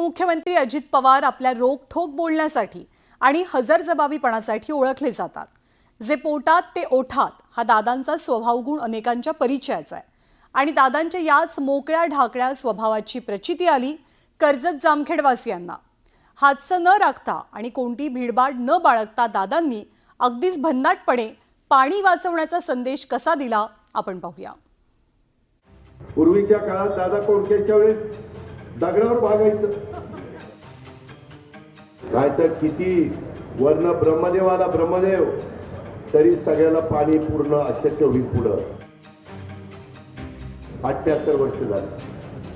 उपमुख्यमंत्री अजित पवार आपल्या रोखठोक बोलण्यासाठी आणि हजरजबाबीपणासाठी ओळखले जातात। जे पोटात ते ओठात हा दादांचा स्वभावगुण अनेकांच्या परिचयाचा आहे आणि दादांच्या याच मोकळ्या ढाकळ्या स्वभावाची प्रचिती आली कर्जत जामखेडवासियांना। हातचं न राखता आणि कोणती भीडभाड न बाळगता दादांनी अगदीच भन्नाटपणे पाणी वाचवण्याचा संदेश कसा दिला आपण पाहूया। पूर्वीच्या काळात दादा कोणत्याच्या वेळेस दगडावर भागायचं, काय तर किती वर्ण ब्रह्मदेवाला ब्रह्मदेव तरी सगळ्याला पाणी पूर्ण अशक्य होईल। पुढं 78 वर्ष झाली,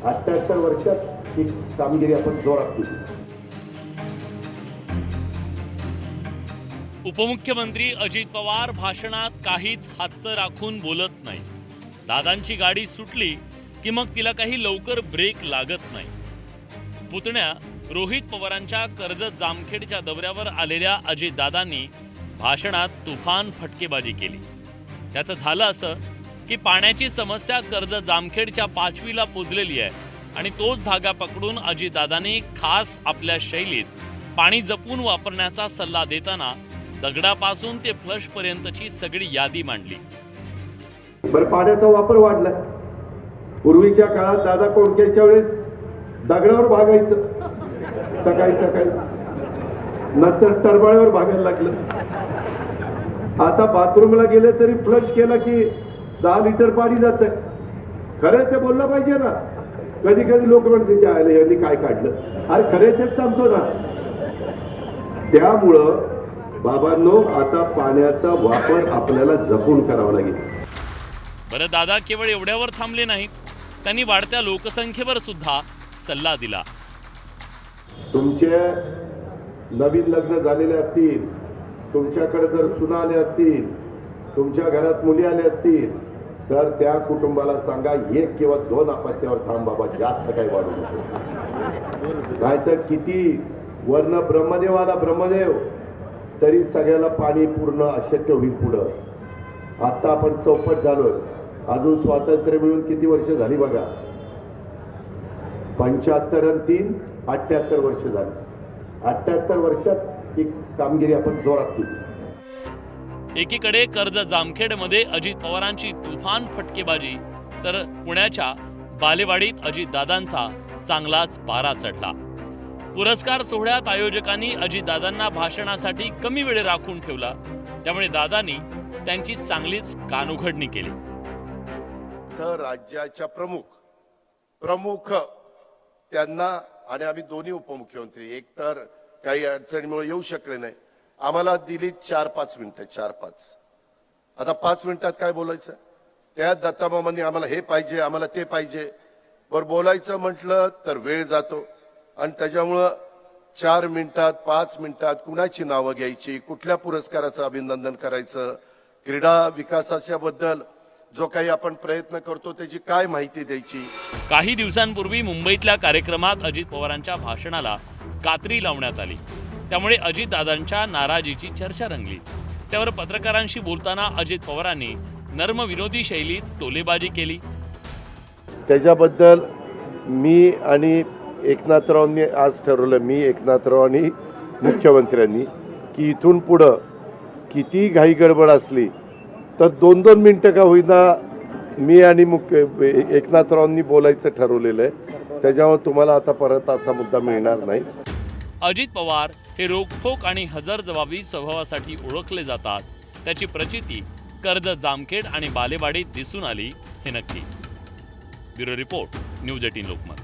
78 वर्षात ही कामगिरी आपण जोरात केली। उपमुख्यमंत्री अजित पवार भाषणात काहीच हातचं राखून बोलत नाही। दादांची गाडी सुटली की मग तिला काही लवकर ब्रेक लागत नाही। पुतण्या रोहित पवारांच्या कर्जत जामखेडच्या दौऱ्यावर आलेल्या अजित दादांनी भाषणात तुफान फटकेबाजी केली। त्याचं झालं असं की पाण्याची समस्या कर्जत जामखेडच्या 5वीला पोचलेली आहे आणि तोच धागा पकडून अजित दादांनी खास आपल्या शैलीत पाणी जपून वापरण्याचा सल्ला देताना दगडापासून ते फ्लश पर्यंतची सगळी यादी मांडली। बरं, पाण्याचा वापर वाढलाय। पूर्वीच्या काळात दादा कोणत्याच्या वेळेस दगडावर भागायचं, सकाळी सकाळी, नंतर टरबाळीवर भागायला लागलं। आता बाथरूमला गेले तरी फ्लश केला की 10 लिटर पाणी जातंय। खरं ते बोललं पाहिजे ना। कधी कधी लोक म्हणते यांनी काय काढलं, अरे खरे तेच सांगतो ना। त्यामुळं बाबांनो, आता पाण्याचा वापर आपल्याला जपून करावा लागेल। बरं, दादा केवळ एवढ्यावर थांबले नाहीत, त्यांनी वाढत्या लोकसंख्येवर सुद्धा सल्ला दिला। तुमचे नवीन लग्न झालेले असतील, तुमच्याकडे जर सुना आले असतील, तुमच्या घरात मुली आले असतील, तर त्या कुटुंबाला सांगा 1 किंवा 2 अपत्यावर थांब बाबा, जास्त काही वाढू नको। नाहीतर किती वर्ण ब्रह्मदेवाला ब्रह्मदेव तरी सगळ्याला पाणी पूर्ण अशक्य होईल। पुढं आता आपण चौपट झालोय। अजून स्वातंत्र्य मिळून किती वर्ष झाली बघा, 75 आणि 3 78 वर्ष झाली। 78 वर्षात ही कामगिरी आपण जोरात केली। एकीकडे कर्जत जामखेडमध्ये अजित पवारांची तुफान फटकेबाजी, तर पुण्याच्या बालेवाडीत अजित दादांचा चांगलाच पारा चढला। पुरस्कार सोहळ्यात आयोजकांनी अजित दादांना भाषणासाठी कमी वेळ राखून ठेवला, त्यामुळे दादांनी त्यांची चांगलीच कानउघडणी केली। तर राज्याच्या प्रमुख त्यांना, आणि आम्ही दोन्ही उपमुख्यमंत्री, एक तर काही अडचणीमुळे येऊ शकले नाही, आम्हाला दिली 4-5 मिनिटं, 4-5। आता 5 मिनिटात काय बोलायचं? त्या दत्तामामांनी आम्हाला हे पाहिजे, आम्हाला ते पाहिजे, बरं बोलायचं म्हटलं तर वेळ जातो आणि त्याच्यामुळं 4 मिनिटात 5 मिनिटात कुणाची नावं घ्यायची, कुठल्या पुरस्काराचं अभिनंदन करायचं, क्रीडा विकासाच्या बद्दल जो काही आपण प्रयत्न करतो त्याची काय माहिती द्यायची। काही दिवसांपूर्वी मुंबईतल्या कार्यक्रमात अजित पवारांच्या भाषणाला कात्री लावण्यात आली, त्यामुळे अजित दादांच्या नाराजीची चर्चा रंगली। त्यावर पत्रकारांशी बोलताना अजित पवारांनी नर्म विनोदी शैलीत टोलेबाजी केली। त्याच्याबद्दल मी आणि एकनाथरावांनी आज ठरवलं, मी एकनाथराव आणि मुख्यमंत्र्यांनी, की इथून पुढं किती घाई गडबड असली तर 2-2 मिनिटं का होईना मी आणि एकनाथरावांनी बोलायचं ठरवलेलं आहे। त्याच्यामुळे तुम्हाला आता परत असा मुद्दा मिळणार नाही। अजित पवार हे रोखठोक आणि हजरजबाबी स्वभावासाठी ओळखले जातात, त्याची प्रचिती कर्जत जामखेड आणि बालेवाडीत दिसून आली हे नक्की। Bureau report, news 18 Lokmat.